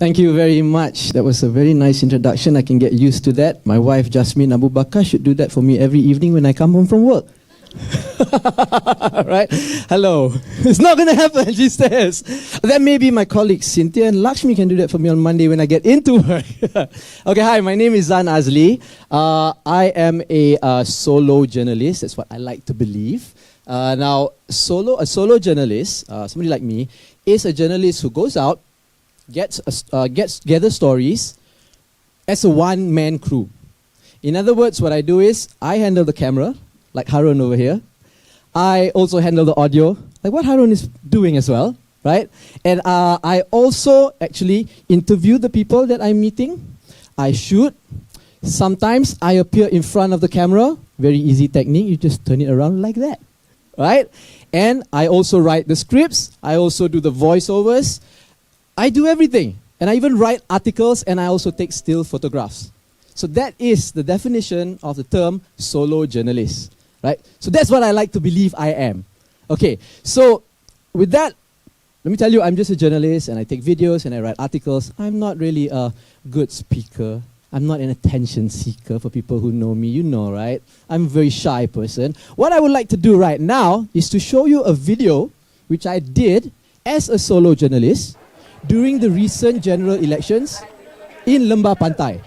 Thank you very much. That was a very nice introduction. I can get used to that. My wife, Jasmine Abu Bakar, should do that for me every evening when I come home from work. Right? Hello. It's not going to happen, she says. Then maybe my colleagues Cynthia and Lakshmi can do that for me on Monday when I get into work. Okay, hi, my name is Azlee. I am a solo journalist. That's what I like to believe. Now, a solo journalist, somebody like me, is a journalist who goes out, gather stories as a one-man crew. In other words, what I do is I handle the camera, like Harun over here. I also handle the audio, like what Harun is doing as well, right? And I also actually interview the people that I'm meeting. I shoot. Sometimes I appear in front of the camera. Very easy technique. You just turn it around like that, right? And I also write the scripts. I also do the voiceovers. I do everything. And I even write articles, and I also take still photographs. So that is the definition of the term solo journalist, right? So that's what I like to believe I am. Okay, so with that, let me tell you, I'm just a journalist, and I take videos, and I write articles. I'm not really a good speaker. I'm not an attention seeker for people who know me. You know, right? I'm a very shy person. What I would like to do right now is to show you a video which I did as a solo journalist during the recent general elections in Lembah Pantai.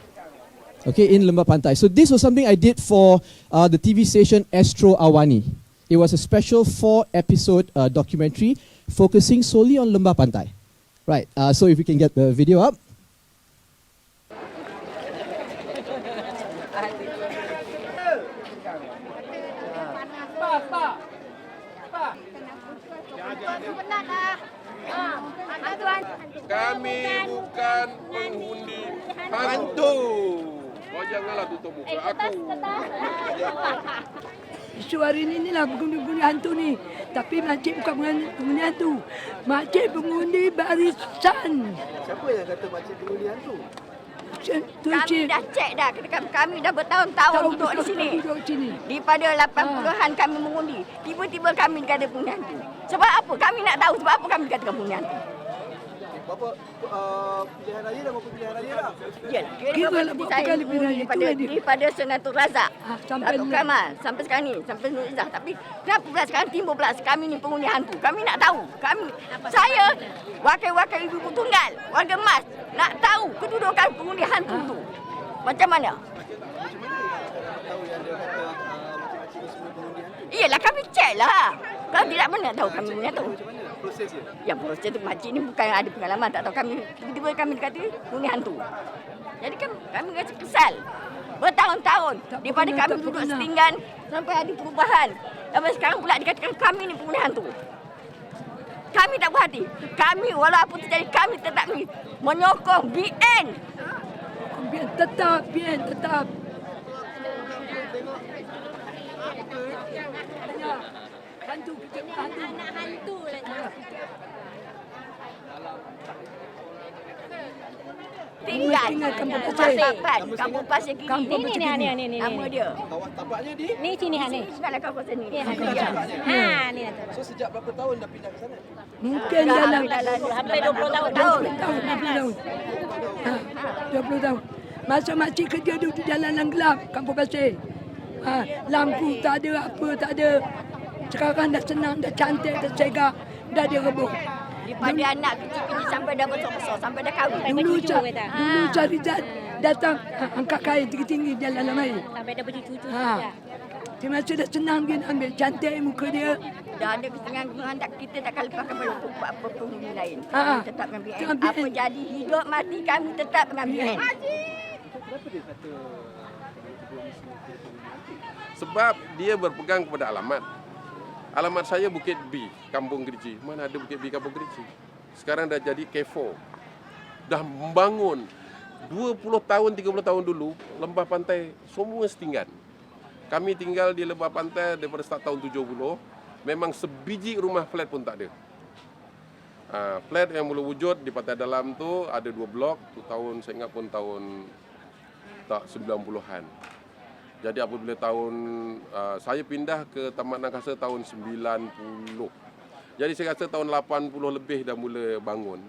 Okay, in Lembah Pantai. So this was something I did for the TV station Astro Awani. It was a special 4-episode documentary focusing solely on Lembah Pantai. Right, so if we can get the video up. Kami bukan pengundi hantu. Oh, janganlah tutup muka aku. Isu hari ini lah pengundi hantu ni. Tapi makcik bukan pengundi hantu. Makcik pengundi barisan. Siapa yang kata makcik pengundi hantu? Kami dah cek dah. Kami dah bertahun-tahun duduk di sini. Daripada 80-an kami mengundi. Tiba-tiba kami dikata pengundi hantu. Sebab apa? Kami nak tahu sebab apa kami dikatakan pengundi hantu. Bapa pilihan raya dah berapa pilihan raya dah? Ya, kira saya daripada Senator Razak, Datuk Kamal sampai sekarang ni, sampai Nur Izzah. Tapi kenapa pula sekarang timbul pula kami ni pengundi hantu? Kami nak tahu. Saya wakil-wakil ibu tunggal, warga emas, nak tahu kedudukan pengundi hantu tu. Macam mana? Tahu yang dia kata makcik-makcik ni semua pengundi hantu. Iyalah kami cek lah. Kalau tidak mana tahu kami punya tu. Macam mana proses dia? Ya proses tu makcik ni bukan ada pengalaman, tak tahu kami. Tiba-tiba kami dikata pengundi hantu. Jadi kami rasa kesal. Bertahun-tahun daripada kami duduk setinggan sampai ada perubahan. Sampai sekarang pula dikatakan kami ni pengundi hantu. Kami tak puas hati. Kami walaupun terjadi kami tetap menyokong BN. BN tetap. Hantu anak hantu lah. Tinggal Kampung Pasir Kiri. Ni nama dia. Kawat tapaknya di? Ni sini ni. Bukanlah kawasan ni. Ni. So sejak berapa tahun dah pindah ke sana? Mungkin dalam hampir 20 tahun. 20 tahun. Masa makcik kerja duduk di jalan gelap Kampung Pasir. Lampu tak ada, apa tak ada. Sekarang dah senang, dah cantik, dah segak, dah direbut. Daripada anak kecil-kecil sampai dah besar-besar, sampai dah kahwin. Dulu cari datang angkat kain tinggi-tinggi jalan air. Sampai dah bercucu. Dia masa dah senang dia nak ambil, cantik muka dia. Dah ada kesenangan kita takkan lepaskan pada apa penghuni lain. Ha. Tetap dengan BN. Apa jadi hidup mati kami tetap dengan BN. Kenapa dia kata Sebab dia berpegang kepada alamat. Alamat saya Bukit B, Kampung Gerici. Mana ada Bukit B, Kampung Gerici? Sekarang dah jadi K4. Dah membangun 20 tahun, 30 tahun dulu, Lembah Pantai semua setinggan. Kami tinggal di Lembah Pantai daripada start tahun 70. Memang sebiji rumah flat pun tak ada. Flat yang mula wujud di Pantai Dalam tu ada 2 blok. Tu tahun, saya ingat pun tahun 90-an. Jadi apabila saya pindah ke Taman Angkasa tahun 90. Jadi saya rasa tahun 80 lebih dah mula bangun.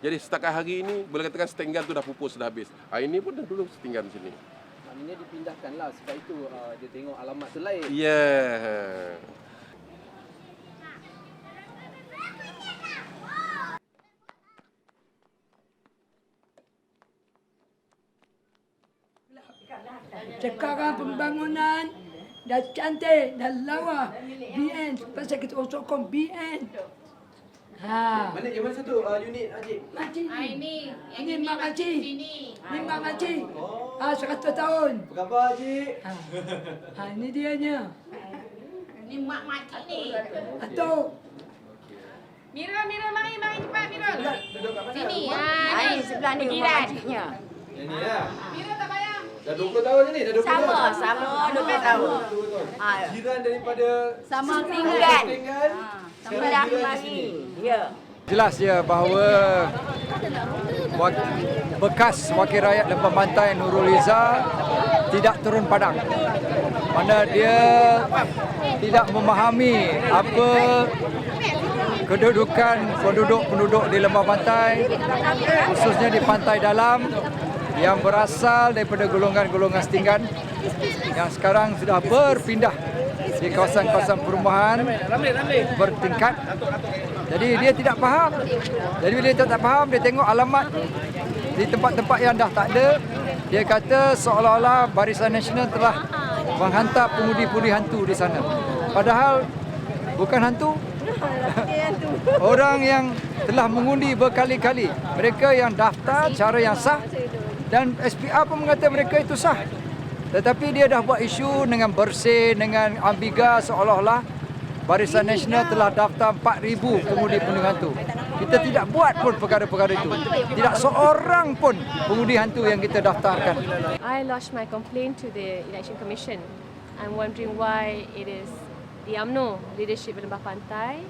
Jadi setakat hari ini boleh katakan setinggan tu dah pupus, dah habis. Hari ini pun dah dulu setinggan sini. Maknanya dipindahkan lah sebab itu dia tengok alamat tu lain. Ya. Yeah. Sekarang pembangunan dah cantik, dah lawa. BN, pasal kita sokong BN. Mana yang mana satu unit Haji? Makcik ni. Ini Mak Makcik. Sini. Ni Mak Makcik. 100 tahun. Apa khabar Haji? Ini dianya. Ini mak makcik ni. Atuk. Mira, mari cepat Mira. Duduk kat mana? Sini. Ini sebelah ni rumah makciknya. Yang ni lah. Mira tak bayang. Dah 20 tahun je ni? Dah 20 tahun? Sama 20 tahun. Jiran daripada Sama tinggal. Tinggal. Sebelah mari. Ya. Jelas ya bahawa bekas wakil rakyat Lembah Pantai Nurul Izzah tidak turun padang. Mana dia tidak memahami apa kedudukan penduduk di Lembah Pantai, khususnya di pantai dalam yang berasal daripada golongan-golongan setinggan yang sekarang sudah berpindah di kawasan-kawasan perumahan bertingkat. Jadi dia tidak faham. Jadi bila dia tak faham, dia tengok alamat di tempat-tempat yang dah tak ada. Dia kata seolah-olah Barisan Nasional telah menghantar pengundi-pengundi hantu di sana. Padahal bukan hantu. Orang yang telah mengundi berkali-kali. Mereka yang daftar cara yang sah dan SPR pun mengatakan mereka itu sah. Tetapi dia dah buat isu dengan bersih, dengan ambiga seolah-olah Barisan Nasional telah daftar 4,000 pengundi-pengundi hantu. Kita tidak buat pun perkara-perkara itu. Tidak seorang pun pengundi hantu yang kita daftarkan. I lodged my complaint to the Election Commission. I'm wondering why it is the UMNO leadership in Lembah Pantai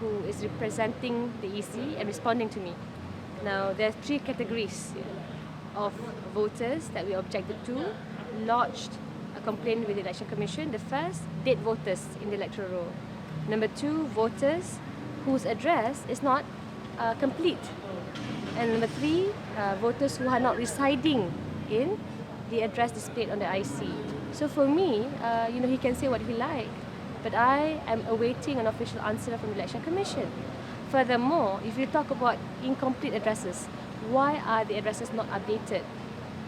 who is representing the EC and responding to me. Now, there are 3 categories of voters that we objected to, lodged a complaint with the Election Commission. The first, dead voters in the electoral roll. Number 2, voters whose address is not complete. And number 3, voters who are not residing in the address displayed on the IC. So for me, he can say what he like, but I am awaiting an official answer from the Election Commission. Furthermore, if you talk about incomplete addresses, why are the addresses not updated?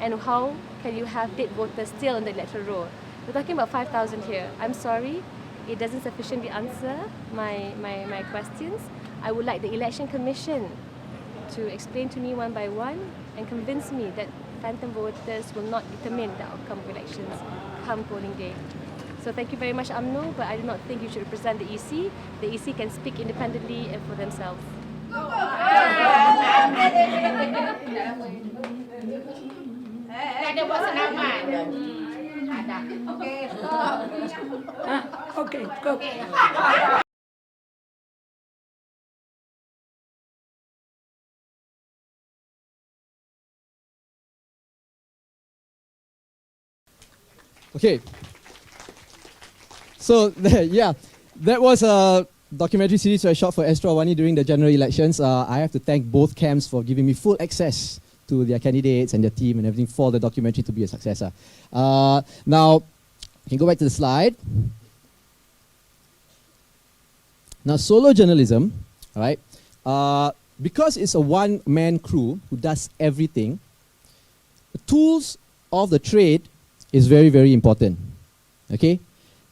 And how can you have dead voters still in the electoral roll? We're talking about 5,000 here. I'm sorry, it doesn't sufficiently answer my questions. I would like the Election Commission to explain to me one by one and convince me that phantom voters will not determine the outcome of elections come polling day. So thank you very much, UMNO, but I do not think you should represent the EC. The EC can speak independently and for themselves. Ada buat senaman. Ada. Okey, stop. Okey, go. Okay. So, yeah, that was a documentary series I shot for Astro Awani during the general elections. I have to thank both camps for giving me full access to their candidates and their team and everything for the documentary to be a success. Now, you can go back to the slide. Now, solo journalism, all right, because it's a one-man crew who does everything, the tools of the trade is very, very important, okay?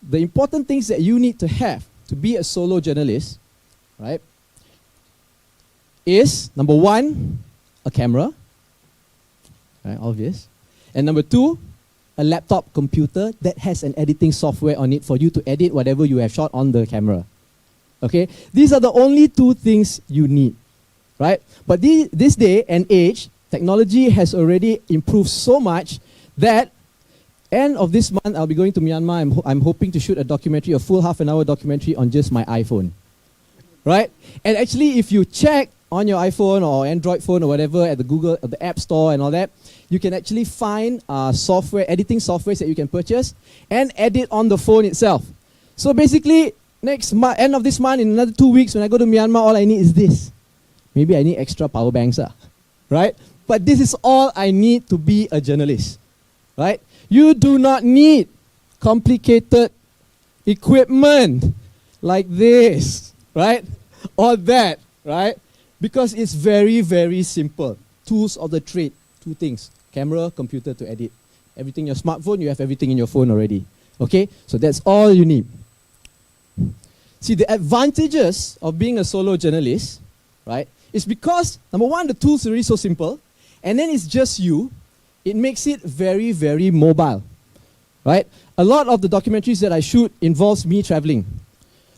The important things that you need to have to be a solo journalist, right, is, number 1, a camera, right, obvious, and number 2, a laptop computer that has an editing software on it for you to edit whatever you have shot on the camera, okay? These are the only 2 things you need, right? But this day and age, technology has already improved so much that end of this month, I'll be going to Myanmar. I'm hoping to shoot a documentary, a full half-an-hour documentary on just my iPhone, right? And actually, if you check on your iPhone or Android phone or whatever at the Google, at the App Store and all that, you can actually find software, editing softwares that you can purchase and edit on the phone itself. So basically, next month, end of this month, in another 2 weeks, when I go to Myanmar, all I need is this. Maybe I need extra power banks, right? But this is all I need to be a journalist, right? You do not need complicated equipment like this, right? Or that, right? Because it's very, very simple. Tools of the trade, two things. Camera, computer to edit. Everything in your smartphone, you have everything in your phone already. Okay? So that's all you need. See, the advantages of being a solo journalist, right, is because, number one, the tools are really so simple, and then it's just you. It makes it very, very mobile, right? A lot of the documentaries that I shoot involves me traveling.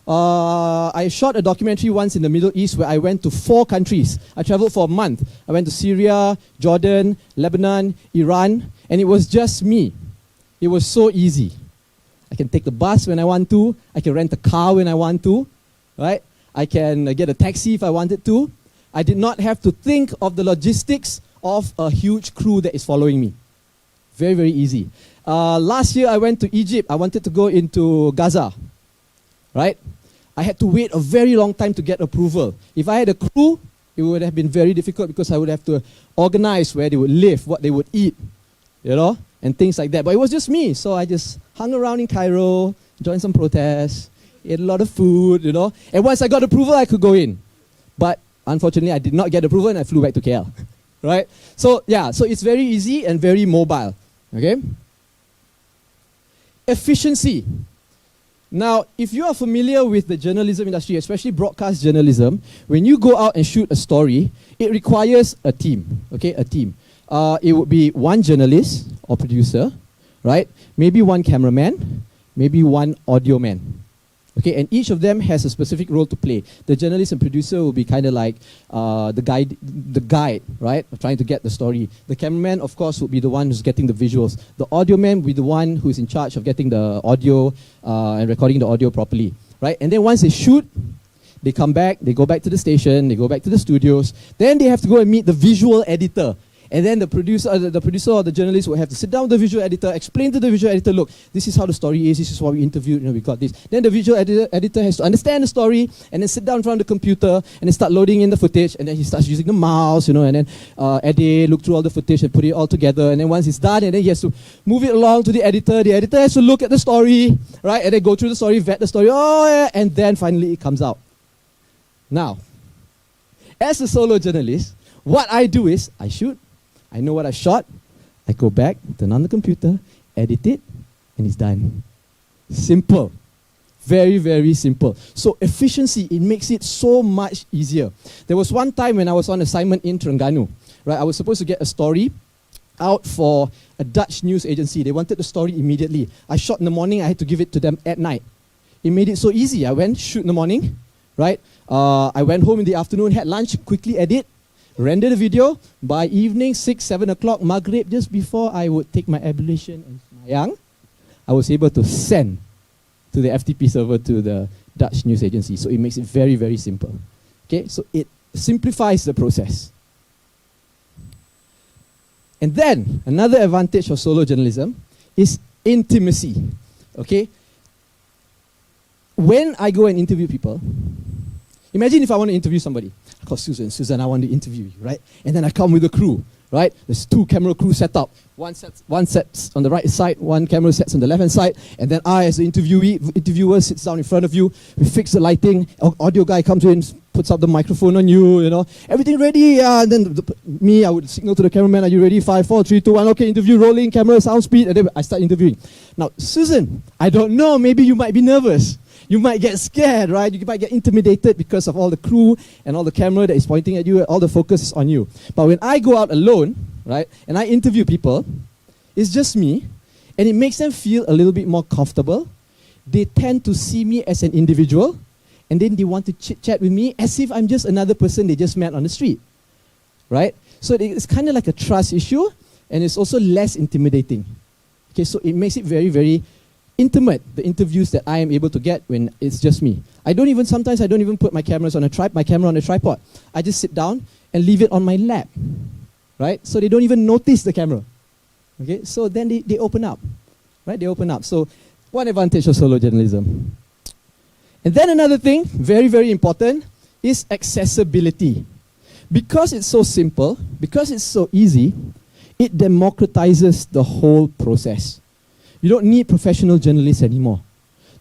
I shot a documentary once in the Middle East where I went to 4 countries. I traveled for a month. I went to Syria, Jordan, Lebanon, Iran, and it was just me. It was so easy. I can take the bus when I want to. I can rent a car when I want to, right? I can get a taxi if I wanted to. I did not have to think of the logistics of a huge crew that is following me. Very, very easy. Last year I went to Egypt. I wanted to go into Gaza, right? I had to wait a very long time to get approval. If I had a crew, it would have been very difficult because I would have to organize where they would live, what they would eat, you know, and things like that. But it was just me, so I just hung around in Cairo, joined some protests, ate a lot of food, you know. And once I got approval, I could go in. But unfortunately, I did not get approval and I flew back to KL, right? So yeah, so it's very easy and very mobile, okay? Efficiency. Now, if you are familiar with the journalism industry, especially broadcast journalism, when you go out and shoot a story, it requires a team, okay, a team. It would be one journalist or producer, right? Maybe one cameraman, maybe one audio man. Okay, and each of them has a specific role to play. The journalist and producer will be kind of like the guide, right? Trying to get the story. The cameraman, of course, will be the one who's getting the visuals. The audio man will be the one who's in charge of getting the audio and recording the audio properly, right? And then once they shoot, they come back, they go back to the station, they go back to the studios. Then they have to go and meet the visual editor. And then the producer or the journalist will have to sit down with the visual editor, explain to the visual editor, look, this is how the story is, this is what we interviewed, you know, we got this. Then the visual editor has to understand the story and then sit down in front of the computer and then start loading in the footage, and then he starts using the mouse, you know, and then edit, look through all the footage and put it all together. And then once it's done, and then he has to move it along to the editor. The editor has to look at the story, right? And then go through the story, vet the story, oh yeah, and then finally it comes out. Now, as a solo journalist, what I do is I shoot, I know what I shot, I go back, turn on the computer, edit it, and it's done. Simple. Very, very simple. So efficiency, it makes it so much easier. There was one time when I was on assignment in Terengganu, right? I was supposed to get a story out for a Dutch news agency. They wanted the story immediately. I shot in the morning, I had to give it to them at night. It made it so easy. I went, shoot in the morning, right? I went home in the afternoon, had lunch, quickly edit, render the video. By evening, 6, 7 o'clock, Maghrib, just before I would take my ablution and semayang, I was able to send to the FTP server to the Dutch news agency. So it makes it very, very simple. Okay, so it simplifies the process. And then, another advantage of solo journalism is intimacy. Okay? When I go and interview people, imagine if I want to interview somebody. I call Susan, I want to interview you, right? And then I come with a crew, right? There's 2 camera crew set up. One sets on the right side, one camera sets on the left hand side, and then I, as the interviewer, sits down in front of you. We fix the lighting. Audio guy comes in, puts up the microphone on you, you know. Everything ready, and then I would signal to the cameraman, are you ready? 5, 4, 3, 2, 1, okay, interview rolling, camera, sound speed, and then I start interviewing. Now, Susan, I don't know, maybe you might be nervous. You might get scared, right? You might get intimidated because of all the crew and all the camera that is pointing at you, all the focus is on you. But when I go out alone, right, and I interview people, it's just me, and it makes them feel a little bit more comfortable. They tend to see me as an individual, and then they want to chit-chat with me as if I'm just another person they just met on the street, right? So it's kind of like a trust issue, and it's also less intimidating. Okay, so it makes it very, very intimate, the interviews that I am able to get when it's just me. Sometimes I don't even put my camera on a tripod. I just sit down and leave it on my lap, right? So they don't even notice the camera. Okay, so then they open up, right? They open up. So one advantage of solo journalism. And then another thing, very, very important, is accessibility. because it's so simple, because it's so easy, it democratizes the whole process. You don't need professional journalists anymore.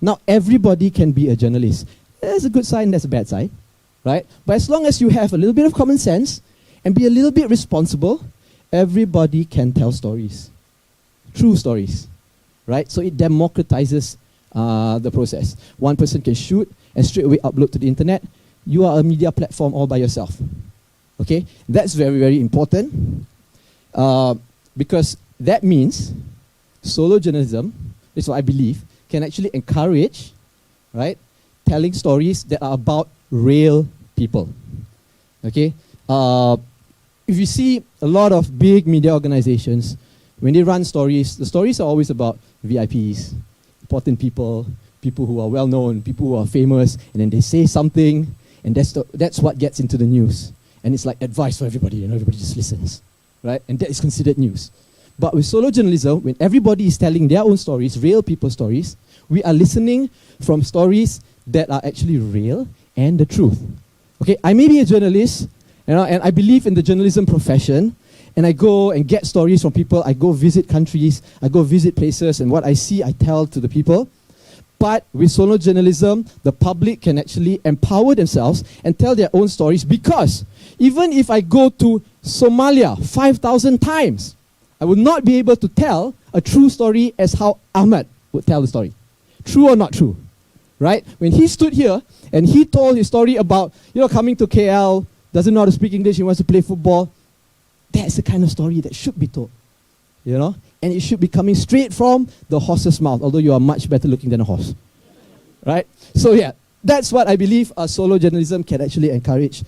Now everybody can be a journalist. There's a good side and there's a bad side, right? But as long as you have a little bit of common sense and be a little bit responsible, everybody can tell stories. True stories, right? So it democratizes the process. One person can shoot and straight away upload to the internet. You are a media platform all by yourself. Okay? That's very, very important because that means solo journalism, is what I believe, can actually encourage, right, telling stories that are about real people. Okay? If you see a lot of big media organizations, when they run stories, the stories are always about VIPs, important people, people who are well known, people who are famous, and then they say something, and that's what gets into the news. And it's like advice for everybody, and everybody just listens, right? And that is considered news. But with solo journalism, when everybody is telling their own stories, real people's stories, we are listening from stories that are actually real and the truth. Okay, I may be a journalist, and I believe in the journalism profession, and I go and get stories from people. I go visit countries, I go visit places, and what I see, I tell to the people. But with solo journalism, the public can actually empower themselves and tell their own stories, because even if I go to Somalia 5,000 times, I will not be able to tell a true story as how Ahmad would tell the story. True or not true, right? When he stood here and he told his story about, coming to KL, doesn't know how to speak English, he wants to play football, that's the kind of story that should be told, and it should be coming straight from the horse's mouth, although you are much better looking than a horse, right? So yeah, that's what I believe solo journalism can actually encourage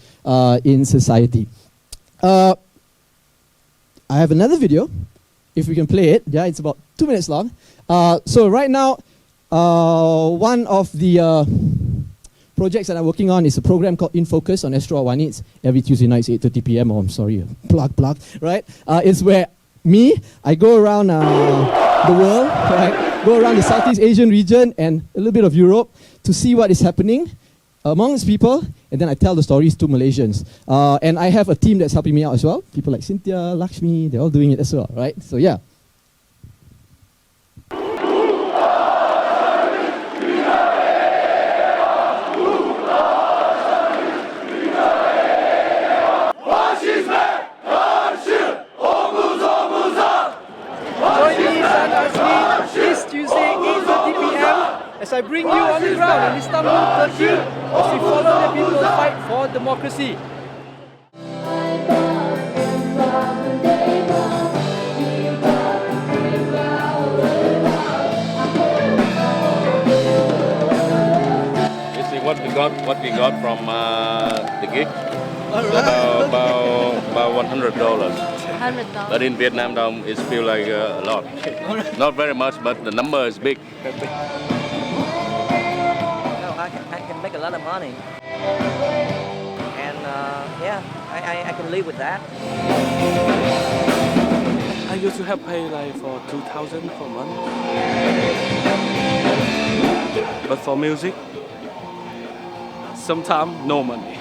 in society. I have another video, if we can play it. Yeah, it's about 2 minutes long. So right now, one of the projects that I'm working on is a program called In Focus on Astro Awani. It's every Tuesday night, 8:30 p.m. Oh, I'm sorry, plug, right? It's where I go around the world, right? Go around the Southeast Asian region and a little bit of Europe to see what is happening amongst people, and then I tell the stories to Malaysians. And I have a team that's helping me out as well. People like Cynthia, Lakshmi, they're all doing it as well, right? So yeah. This Tuesday, 8:30 p.m. as I bring you on the ground in Istanbul, Turkey, as we follow the people's fight for democracy. This is what we got from the gig. About $100. But in Vietnam now it feels like a lot. Not very much, but the number is big. I can make a lot of money, and I can live with that. I used to have pay like for 2,000 per month, but for music, sometimes no money.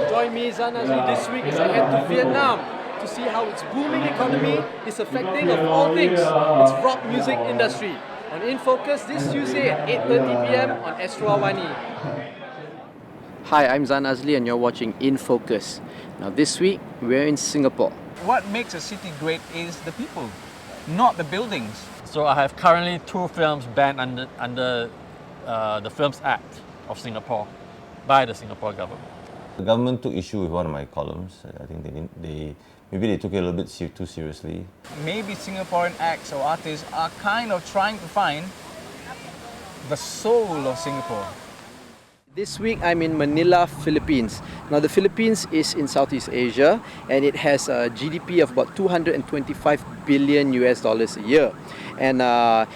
Join me, Azlee, this week as I head to Vietnam to see how its booming economy is affecting, of all things, its rock music industry. On In Focus this Tuesday at 8:30 p.m. on Astro Awani. Hi, I'm Azlee and you're watching In Focus. Now this week, we're in Singapore. What makes a city great is the people, not the buildings. So I have currently 2 films banned under the Films Act of Singapore by the Singapore government. The government took issue with one of my columns. I think maybe they took it a little bit too seriously. Maybe Singaporean acts or artists are kind of trying to find the soul of Singapore. This week I'm in Manila, Philippines. Now the Philippines is in Southeast Asia and it has a GDP of about $225 billion a year. And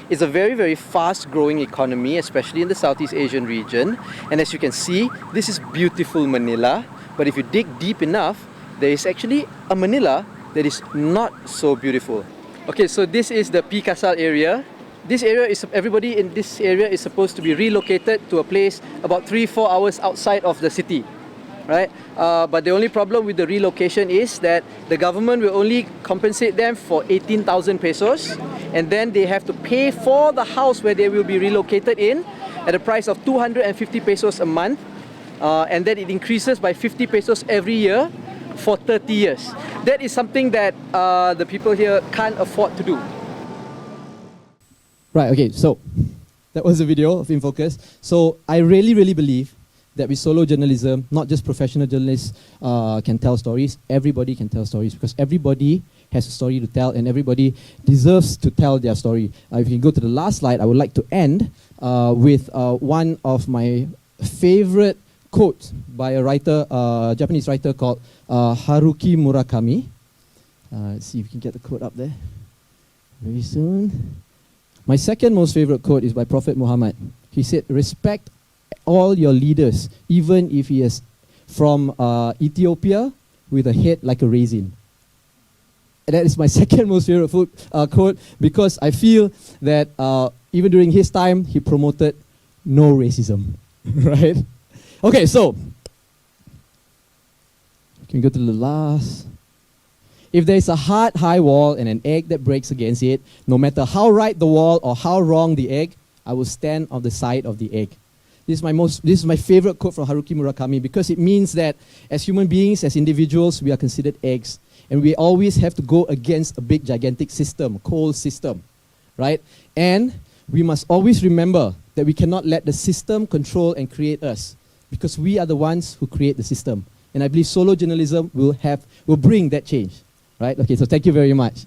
it's a very, very fast growing economy, especially in the Southeast Asian region. And as you can see, this is beautiful Manila. But if you dig deep enough, there is actually a Manila that is not so beautiful. Okay, so this is the P. Casal area. this area is, everybody in this area is supposed to be relocated to a place about 3-4 hours outside of the city, right? But the only problem with the relocation is that the government will only compensate them for 18,000 pesos, and then they have to pay for the house where they will be relocated in at a price of 250 pesos a month, and then it increases by 50 pesos every year for 30 years. That is something that the people here can't afford to do. Right, okay, so that was a video of InFocus. So I really believe that with solo journalism, not just professional journalists can tell stories, everybody can tell stories, because everybody has a story to tell and everybody deserves to tell their story. If you can go to the last slide, I would like to end with one of my favorite quotes by a writer, Japanese writer called Haruki Murakami. Let's see if we can get the quote up there very soon. My second most favorite quote is by Prophet Muhammad. He said, respect all your leaders, even if he is from Ethiopia with a head like a raisin. And that is my second most favorite quote, because I feel that even during his time, he promoted no racism, right? Okay, so, can we go to the last? If there is a hard, high wall and an egg that breaks against it, no matter how right the wall or how wrong the egg, I will stand on the side of the egg. This is my favorite quote from Haruki Murakami, because it means that as human beings, as individuals, we are considered eggs. And we always have to go against a big, gigantic system, cold system, right? And we must always remember that we cannot let the system control and create us, because we are the ones who create the system. And I believe solo journalism will bring that change. Right? Okay, so thank you very much.